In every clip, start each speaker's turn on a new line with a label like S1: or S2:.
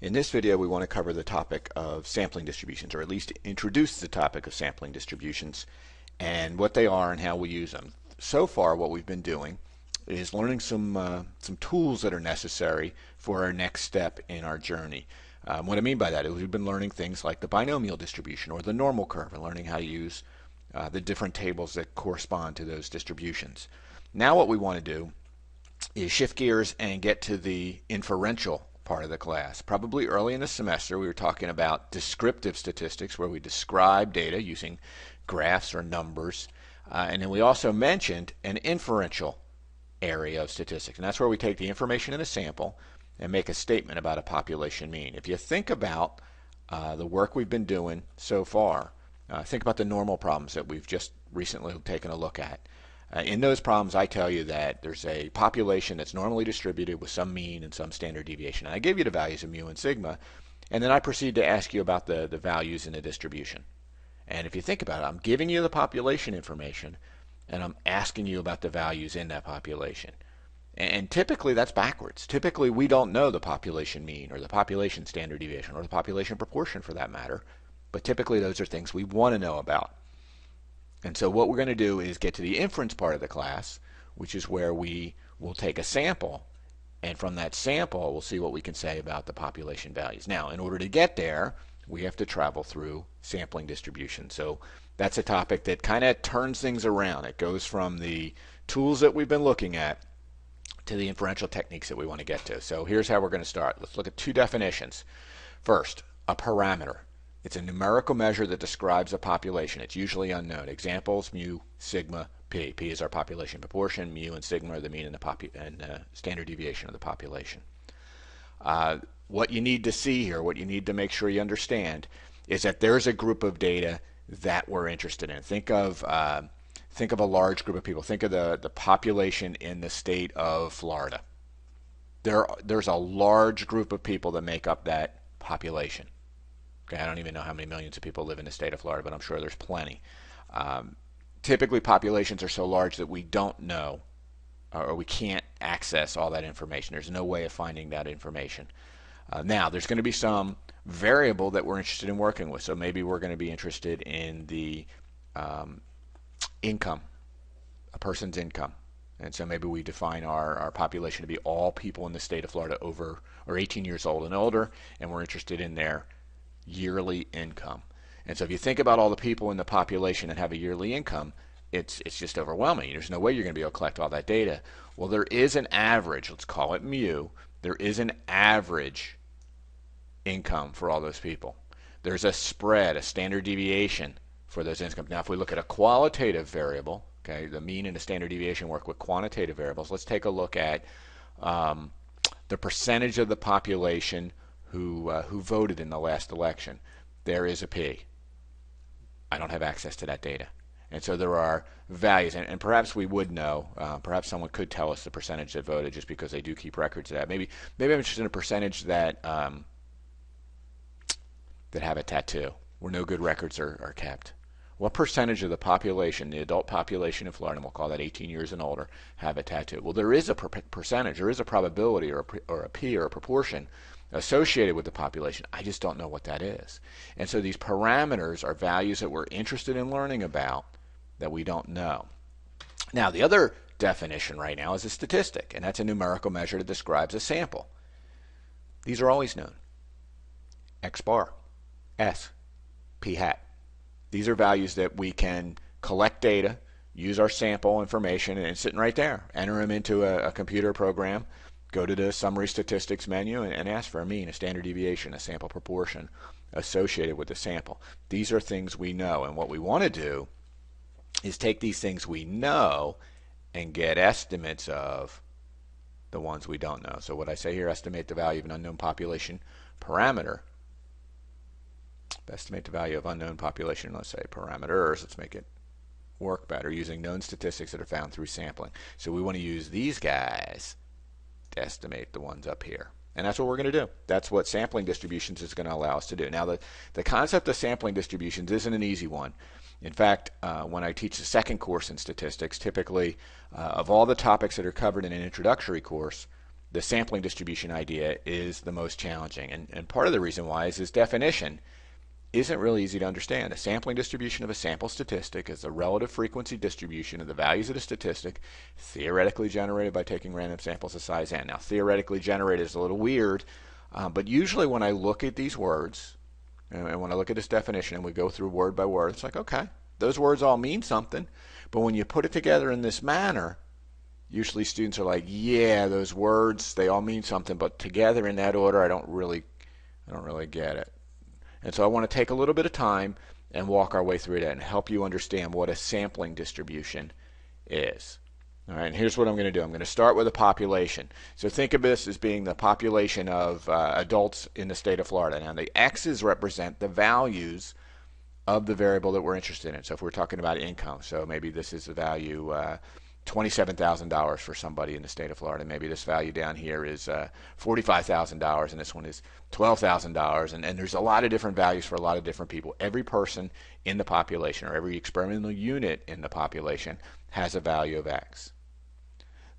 S1: In this video, we want to cover the topic of sampling distributions, or at least introduce the topic of sampling distributions and what they are and how we use them. So far, what we've been doing is learning some tools that are necessary for our next step in our journey. What I mean by that is we've been learning things like the binomial distribution or the normal curve and learning how to use the different tables that correspond to those distributions. Now what we want to do is shift gears and get to the inferential part of the class. Probably early in the semester we were talking about descriptive statistics, where we describe data using graphs or numbers, and then we also mentioned an inferential area of statistics, and that's where we take the information in a sample and make a statement about a population mean. If you think about the work we've been doing so far, think about the normal problems that we've just recently taken a look at. In those problems, I tell you that there's a population that's normally distributed with some mean and some standard deviation. And I give you the values of mu and sigma, and then I proceed to ask you about the values in the distribution. And if you think about it, I'm giving you the population information, and I'm asking you about the values in that population. And typically that's backwards. Typically we don't know the population mean or the population standard deviation or the population proportion for that matter, but typically those are things we want to know about. And so what we're going to do is get to the inference part of the class, which is where we will take a sample, and from that sample we'll see what we can say about the population values. Now, in order to get there, we have to travel through sampling distribution. So that's a topic that kind of turns things around. It goes from the tools that we've been looking at to the inferential techniques that we want to get to. So here's how we're going to start. Let's look at two definitions. First, a parameter. It's a numerical measure that describes a population. It's usually unknown. Examples: mu, sigma, p. P is our population proportion. Mu and sigma are the mean and the standard deviation of the population. What you need to see here, what you need to make sure you understand, is that there's a group of data that we're interested in. Think of a large group of people. Think of the population in the state of Florida. There's a large group of people that make up that population. Okay, I don't even know how many millions of people live in the state of Florida, but I'm sure there's plenty. Typically, populations are so large that we don't know, or we can't access all that information. There's no way of finding that information. Now, there's going to be some variable that we're interested in working with. So maybe we're going to be interested in the income, a person's income. And so maybe we define our population to be all people in the state of Florida over or 18 years old and older, and we're interested in their yearly income. And so if you think about all the people in the population that have a yearly income, it's just overwhelming. There's no way you're going to be able to collect all that data. Well, there is an average, let's call it mu. There is an average income for all those people. There's a spread, a standard deviation for those incomes. Now, if we look at a qualitative variable, okay, the mean and the standard deviation work with quantitative variables. Let's take a look at the percentage of the population who voted in the last election. There is a P. I don't have access to that data. And so there are values, and perhaps we would know, perhaps someone could tell us the percentage that voted just because they do keep records of that. Maybe I'm interested in a percentage that have a tattoo, where no good records are kept. What percentage of the population, the adult population in Florida, and we'll call that 18 years and older, have a tattoo? Well, there is a percentage, there is a probability or a P or a proportion associated with the population. I just don't know what that is. And so these parameters are values that we're interested in learning about that we don't know. Now, the other definition right now is a statistic, and that's a numerical measure that describes a sample. These are always known. X bar, S, P hat. These are values that we can collect data, use our sample information, and it's sitting right there. Enter them into a computer program, go to the summary statistics menu, and ask for a mean, a standard deviation, a sample proportion associated with the sample. These are things we know, and what we want to do is take these things we know and get estimates of the ones we don't know. So what I say here, estimate the value of an unknown population parameter. Estimate the value of unknown population, let's say parameters. Let's make it work better using known statistics that are found through sampling. So we want to use these guys to estimate the ones up here. And that's what we're going to do. That's what sampling distributions is going to allow us to do. Now, the concept of sampling distributions isn't an easy one. In fact, when I teach the second course in statistics, typically of all the topics that are covered in an introductory course, the sampling distribution idea is the most challenging. And part of the reason why is this definition isn't really easy to understand. A sampling distribution of a sample statistic is the relative frequency distribution of the values of the statistic theoretically generated by taking random samples of size n. Now, theoretically generated is a little weird, but usually when I look at these words, and when I look at this definition and we go through word by word, it's like, okay, those words all mean something, but when you put it together in this manner, usually students are like, yeah, those words, they all mean something, but together in that order, I don't really get it. And so I want to take a little bit of time and walk our way through that and help you understand what a sampling distribution is. All right, and here's what I'm going to do. I'm going to start with a population. So think of this as being the population of adults in the state of Florida. Now the X's represent the values of the variable that we're interested in. So if we're talking about income, so maybe this is the value $27,000 for somebody in the state of Florida. Maybe this value down here is $45,000, and this one is $12,000. And there's a lot of different values for a lot of different people. Every person in the population, or every experimental unit in the population, has a value of X.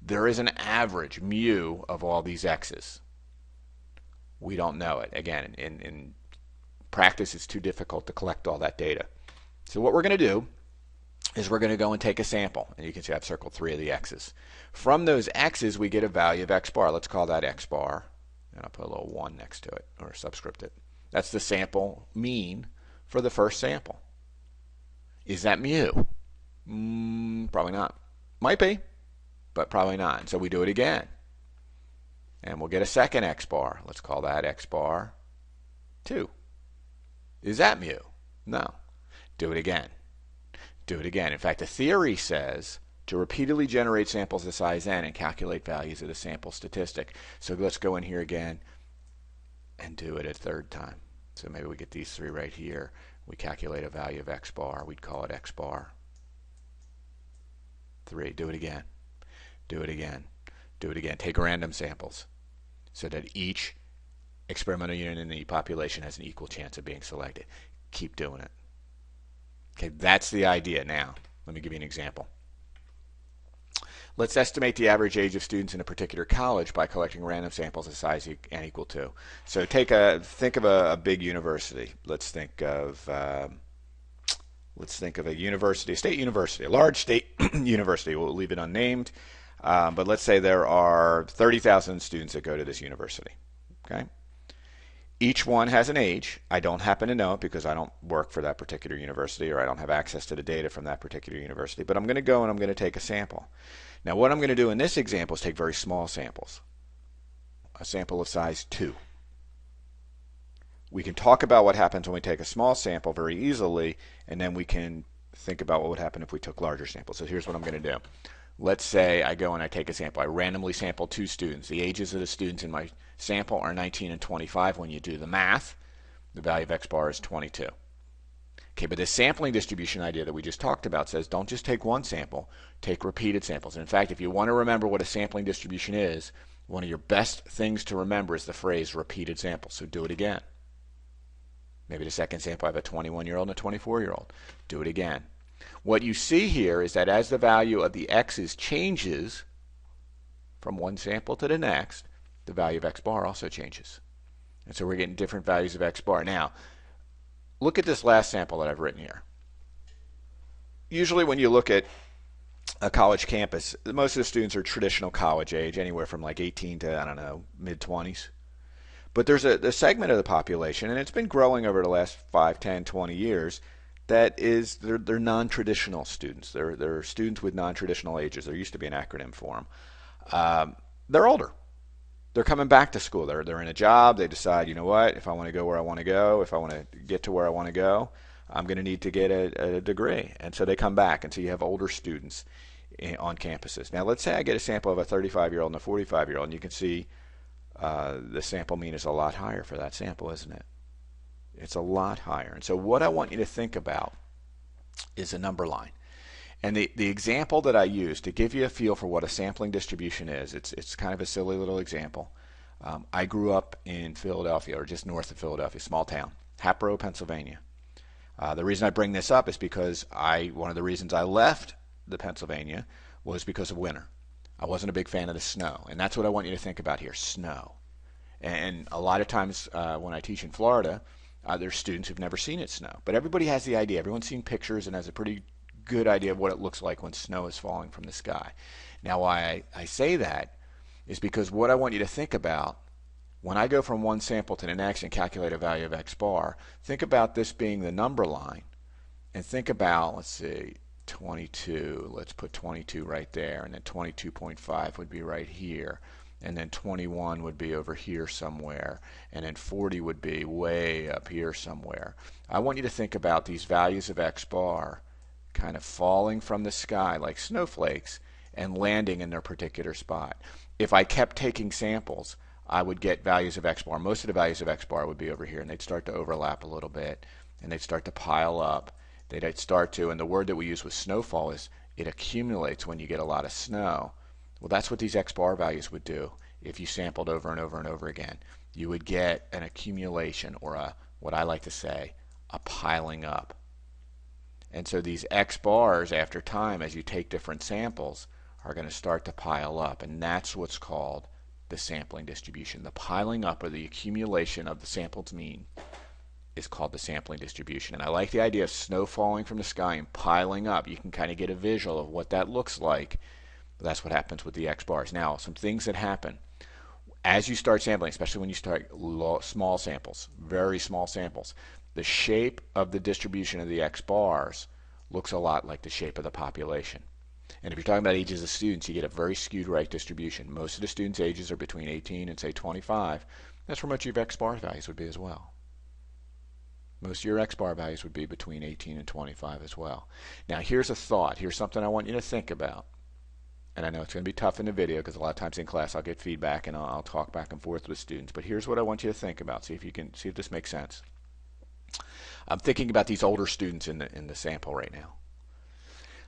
S1: There is an average, mu, of all these X's. We don't know it. Again, in practice, it's too difficult to collect all that data. So what we're going to do is we're going to go and take a sample. And you can see I've circled 3 of the X's. From those X's, we get a value of X bar. Let's call that X bar. And I'll put a little 1 next to it, or subscript it. That's the sample mean for the first sample. Is that mu? Probably not. Might be, but probably not. And so we do it again. And we'll get a second X bar. Let's call that X bar 2. Is that mu? No. Do it again. Do it again. In fact, the theory says to repeatedly generate samples of size n and calculate values of the sample statistic. So let's go in here again and do it a third time. So maybe we get these 3 right here. We calculate a value of X bar. We'd call it X bar 3. Do it again. Do it again. Do it again. Take random samples so that each experimental unit in the population has an equal chance of being selected. Keep doing it. Okay, that's the idea. Now, let me give you an example. Let's estimate the average age of students in a particular college by collecting random samples of size n equal 2. So think of a big university. Let's think of a university, a state university, a large state university. We'll leave it unnamed, but let's say there are 30,000 students that go to this university. Okay. Each one has an age. I don't happen to know it because I don't work for that particular university, or I don't have access to the data from that particular university, but I'm going to go and I'm going to take a sample. Now what I'm going to do in this example is take very small samples, a sample of size 2. We can talk about what happens when we take a small sample very easily, and then we can think about what would happen if we took larger samples. So here's what I'm going to do. Let's say I go and I take a sample. I randomly sample 2 students. The ages of the students in my sample are 19 and 25. When you do the math, the value of X bar is 22. Okay, but this sampling distribution idea that we just talked about says don't just take one sample, take repeated samples. And in fact, if you want to remember what a sampling distribution is, one of your best things to remember is the phrase repeated samples. So do it again. Maybe the second sample, I have a 21-year-old and a 24-year-old. Do it again. What you see here is that as the value of the X's changes from one sample to the next, the value of X bar also changes. And so we're getting different values of X bar. Now, look at this last sample that I've written here. Usually when you look at a college campus, most of the students are traditional college age, anywhere from like 18 to, I don't know, mid-20s. But there's a segment of the population, and it's been growing over the last 5, 10, 20 years, that is, they're non-traditional students. They're students with non-traditional ages. There used to be an acronym for them. They're older. They're coming back to school. They're in a job. They decide, you know what, if I want to go where I want to go, if I want to get to where I want to go, I'm going to need to get a degree. And so they come back. And so you have older students on campuses. Now, let's say I get a sample of a 35-year-old and a 45-year-old, and you can see the sample mean is a lot higher for that sample, isn't it? It's a lot higher. And so what I want you to think about is a number line. And the example that I use to give you a feel for what a sampling distribution is, it's kind of a silly little example. I grew up in Philadelphia, or just north of Philadelphia, small town, Hatboro, Pennsylvania. The reason I bring this up is because one of the reasons I left the Pennsylvania was because of winter. I wasn't a big fan of the snow. And that's what I want you to think about here, snow. And a lot of times when I teach in Florida, there's students who've never seen it snow. But everybody has the idea. Everyone's seen pictures and has a pretty good idea of what it looks like when snow is falling from the sky. Now, why I say that is because what I want you to think about when I go from one sample to the next and calculate a value of x bar, think about this being the number line. And think about, let's see, 22. Let's put 22 right there. And then 22.5 would be right here. And then 21 would be over here somewhere. And then 40 would be way up here somewhere. I want you to think about these values of x bar kind of falling from the sky like snowflakes and landing in their particular spot. If I kept taking samples, I would get values of x bar. Most of the values of x bar would be over here, and they'd start to overlap a little bit, and they'd start to pile up. They'd start to, and the word that we use with snowfall is it accumulates when you get a lot of snow. Well, that's what these x bar values would do if you sampled over and over and over again. You would get an accumulation, or what I like to say, a piling up. And so these x bars, after time, as you take different samples, are going to start to pile up, and that's what's called the sampling distribution. The piling up, or the accumulation of the sample's mean, is called the sampling distribution. And I like the idea of snow falling from the sky and piling up. You can kind of get a visual of what that looks like. But that's what happens with the x bars. Now, some things that happen as you start sampling, especially when you start small samples, very small samples, the shape of the distribution of the x bars looks a lot like the shape of the population. And if you're talking about ages of students, you get a very skewed right distribution. Most of the students' ages are between 18 and, say, 25. That's where much of your x bar values would be as well. Most of your x bar values would be between 18 and 25 as well. Now, here's a thought. Here's something I want you to think about. And I know it's going to be tough in the video because a lot of times in class I'll get feedback and I'll talk back and forth with students. But here's what I want you to think about. See if this makes sense. I'm thinking about these older students in the sample right now.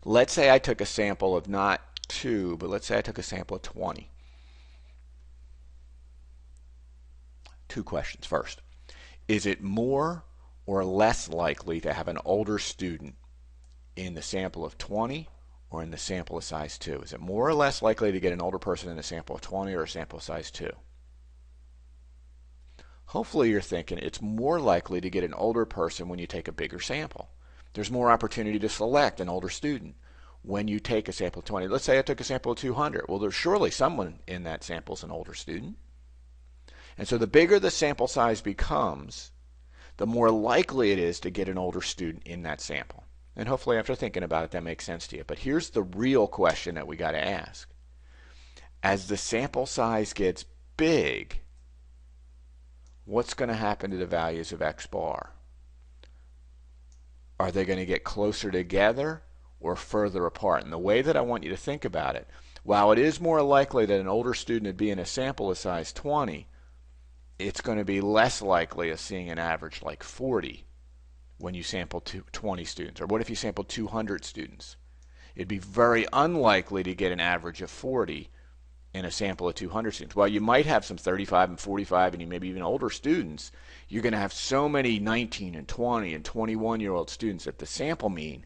S1: Let's say I took a sample of not 2, but let's say I took a sample of 20. 2 questions. First, is it more or less likely to have an older student in the sample of 20 or in the sample of size 2? Is it more or less likely to get an older person in a sample of 20 or a sample of size 2? Hopefully you're thinking it's more likely to get an older person when you take a bigger sample. There's more opportunity to select an older student when you take a sample of 20. Let's say I took a sample of 200. Well, there's surely someone in that sample is an older student. And so the bigger the sample size becomes, the more likely it is to get an older student in that sample. And hopefully after thinking about it, that makes sense to you. But here's the real question that we got to ask. As the sample size gets big, what's going to happen to the values of x bar? Are they going to get closer together or further apart? And the way that I want you to think about it, while it is more likely that an older student would be in a sample of size 20, it's going to be less likely of seeing an average like 40 when you sample 20 students. Or what if you sample 200 students? It'd be very unlikely to get an average of 40 in a sample of 200 students. While you might have some 35 and 45 and you maybe even older students, you're going to have so many 19 and 20 and 21-year-old students that the sample mean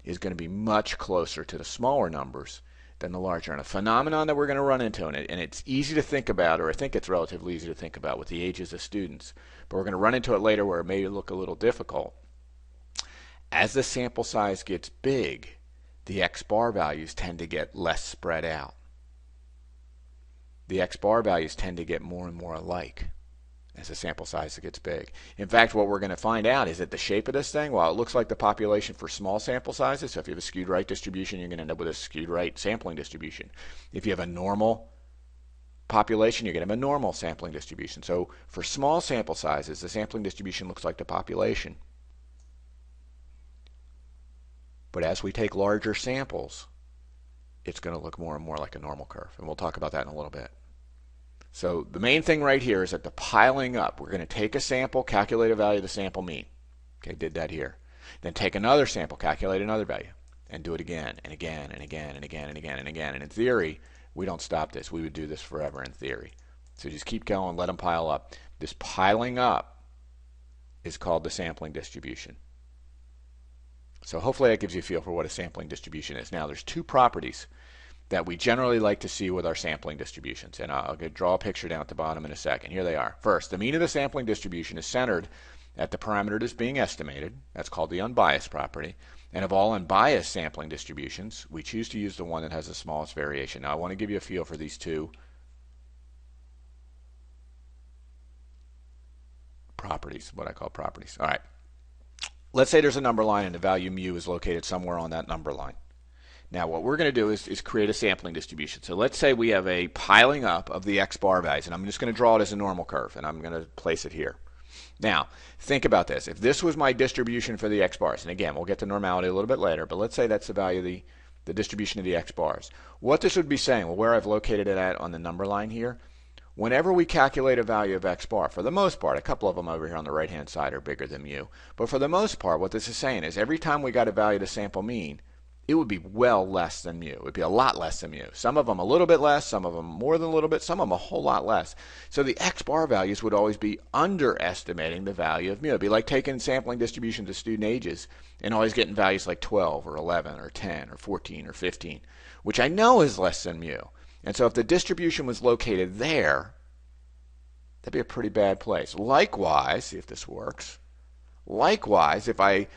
S1: is going to be much closer to the smaller numbers than the larger. And a phenomenon that we're going to run into, and it's easy to think about, or I think it's relatively easy to think about with the ages of students, but we're going to run into it later where it may look a little difficult. As the sample size gets big, the x bar values tend to get less spread out. The x bar values tend to get more and more alike as the sample size gets big. In fact, what we're going to find out is that the shape of this thing, while it looks like the population for small sample sizes, so if you have a skewed right distribution, you're going to end up with a skewed right sampling distribution. If you have a normal population, you're going to have a normal sampling distribution. So for small sample sizes, the sampling distribution looks like the population. But as we take larger samples, it's going to look more and more like a normal curve. And we'll talk about that in a little bit. So the main thing right here is that the piling up, we're going to take a sample, calculate a value of the sample mean. Okay, did that here. Then take another sample, calculate another value, and do it again and again and again and again and again and again. And in theory, we don't stop this. We would do this forever in theory. So just keep going, let them pile up. This piling up is called the sampling distribution. So hopefully that gives you a feel for what a sampling distribution is. Now there's 2 properties that we generally like to see with our sampling distributions. And I'll draw a picture down at the bottom in a second. Here they are. First, the mean of the sampling distribution is centered at the parameter that's being estimated. That's called the unbiased property. And of all unbiased sampling distributions, we choose to use the one that has the smallest variation. Now, I want to give you a feel for these two properties, what I call properties. All right. Let's say there's a number line and the value mu is located somewhere on that number line. Now, what we're going to do is create a sampling distribution. So let's say we have a piling up of the x bar values, and I'm just going to draw it as a normal curve, and I'm going to place it here. Now, think about this. If this was my distribution for the x bars, and again, we'll get to normality a little bit later, but let's say that's the value of the distribution of the x bars. What this would be saying, well, where I've located it at on the number line here, whenever we calculate a value of x bar, for the most part, a couple of them over here on the right-hand side are bigger than mu, but for the most part, what this is saying is every time we got a value to sample mean, it would be well less than mu. It would be a lot less than mu. Some of them a little bit less, some of them more than a little bit, some of them a whole lot less. So the x bar values would always be underestimating the value of mu. It would be like taking sampling distributions of student ages and always getting values like 12 or 11 or 10 or 14 or 15, which I know is less than mu. And so if the distribution was located there, that'd be a pretty bad place. Likewise, see if this works. Likewise, if I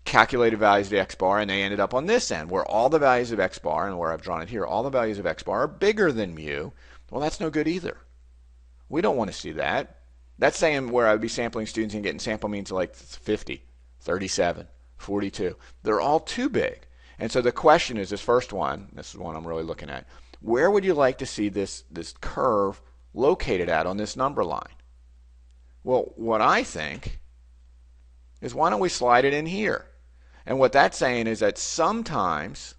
S1: calculated values of the x bar and they ended up on this end where all the values of x bar, and where I've drawn it here, all the values of x bar are bigger than mu, well, that's no good either. We don't want to see that. That's saying where I would be sampling students and getting sample means of like 50, 37, 42. They're all too big. And so the question is, this first one, this is one I'm really looking at, where would you like to see this curve located at on this number line? Well, what I think is, why don't we slide it in here? And what that's saying is that sometimes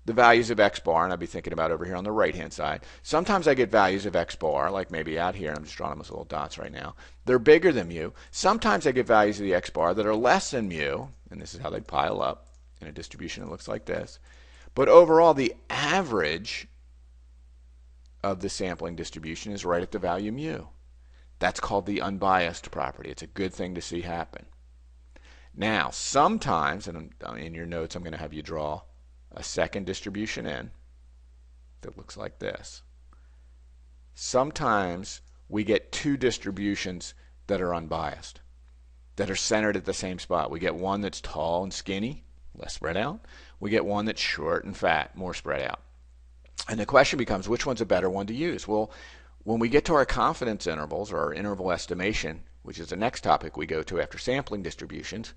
S1: the values of x bar, and I'd be thinking about over here on the right-hand side, sometimes I get values of x bar, like maybe out here, and I'm just drawing them as little dots right now. They're bigger than mu. Sometimes I get values of the x bar that are less than mu, and this is how they pile up in a distribution that looks like this. But overall, the average of the sampling distribution is right at the value mu. That's called the unbiased property. It's a good thing to see happen. Now, sometimes, and in your notes I'm going to have you draw a second distribution in that looks like this. Sometimes we get two distributions that are unbiased, that are centered at the same spot. We get one that's tall and skinny, less spread out. We get one that's short and fat, more spread out. And the question becomes, which one's a better one to use? Well, when we get to our confidence intervals, or our interval estimation, which is the next topic we go to after sampling distributions,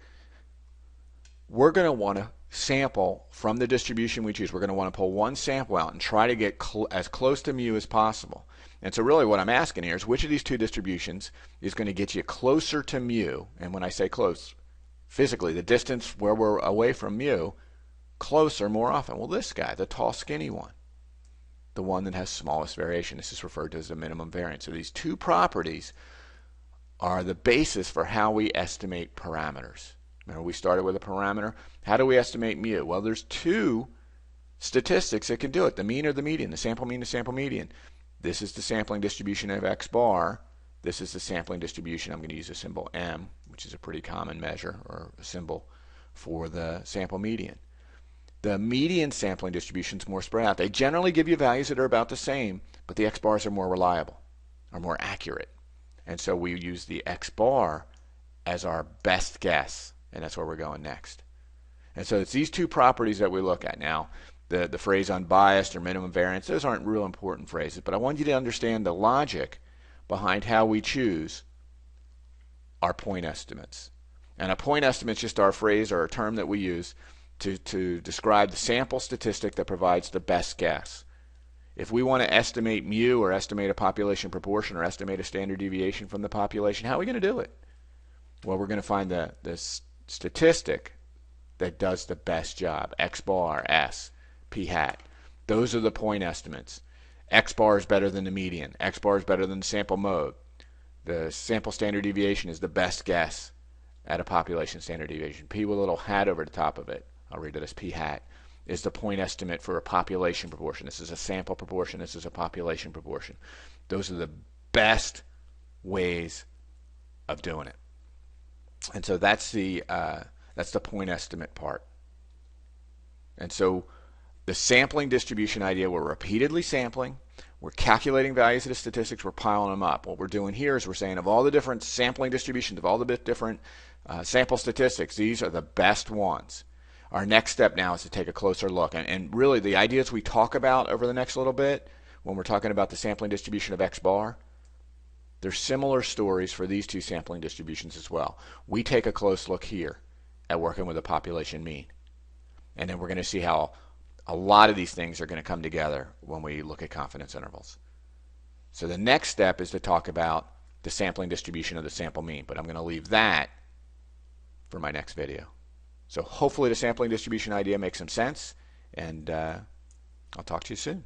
S1: we're going to want to sample from the distribution we choose. We're going to want to pull one sample out and try to get as close to mu as possible. And so really what I'm asking here is, which of these two distributions is going to get you closer to mu? And when I say close, physically, the distance where we're away from mu, closer more often. Well, this guy, the tall, skinny one, the one that has smallest variation. This is referred to as the minimum variance. So these two properties are the basis for how we estimate parameters. Remember, we started with a parameter. How do we estimate mu? Well, there's two statistics that can do it, the mean or the median, the sample mean, the sample median. This is the sampling distribution of x bar. This is the sampling distribution. I'm going to use the symbol m, which is a pretty common measure or a symbol for the sample median. The median sampling distribution is more spread out. They generally give you values that are about the same, but the x bars are more reliable, are more accurate. And so we use the x bar as our best guess, and that's where we're going next. And so it's these two properties that we look at. Now, the phrase unbiased or minimum variance, those aren't real important phrases, but I want you to understand the logic behind how we choose our point estimates. And a point estimate is just our phrase or a term that we use to describe the sample statistic that provides the best guess. If we want to estimate mu, or estimate a population proportion, or estimate a standard deviation from the population, how are we going to do it? Well, we're going to find the statistic that does the best job. X bar, S, P hat. Those are the point estimates. X bar is better than the median. X bar is better than the sample mode. The sample standard deviation is the best guess at a population standard deviation. P with a little hat over the top of it, I'll read it as P hat, is the point estimate for a population proportion. This is a sample proportion. This is a population proportion. Those are the best ways of doing it. And so that's the point estimate part. And so the sampling distribution idea, we're repeatedly sampling, we're calculating values of the statistics, we're piling them up. What we're doing here is we're saying of all the different sampling distributions, of all the different sample statistics, these are the best ones. Our next step now is to take a closer look. And really the ideas we talk about over the next little bit, when we're talking about the sampling distribution of X bar, there's similar stories for these two sampling distributions as well. We take a close look here at working with a population mean. And then we're going to see how a lot of these things are going to come together when we look at confidence intervals. So the next step is to talk about the sampling distribution of the sample mean, but I'm going to leave that for my next video. So hopefully the sampling distribution idea makes some sense, and I'll talk to you soon.